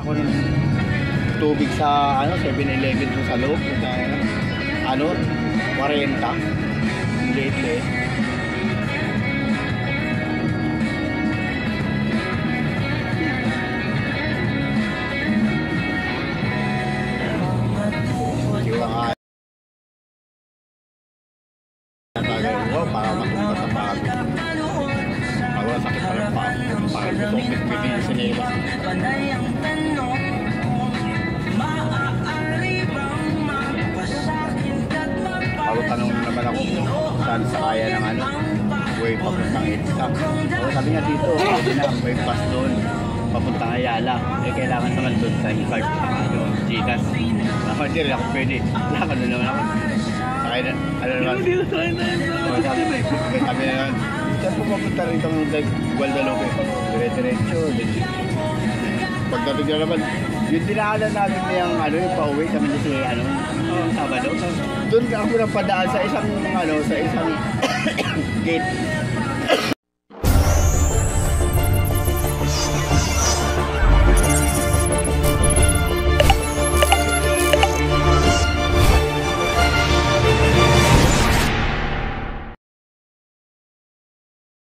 ako ng tubig sa ano 7-Eleven doon sa loob. Ano? 40. Late. Para mapunta sa bago. Wala sakit pa lang pa. Para gusto ko pipili yung sinila. Ako tanong naman ako saan sa kaya ng ano way papuntang EDSA. Sabi niya dito, pwede na may pass doon papuntang Ayala. Kailangan naman doon sa card ano, Gcash. Hindi rin ako pwede. Lakad na naman ako. Sakay na, ano naman. Kami na naman. Saan po papunta rito ng Guadalupe? Dire-diretso. Pagdating na naman, yung dinaanan namin niyang ano, yung pauwi kami kasi ano, Sabado. Doon ako napadaan sa isang ano, sa isang gate.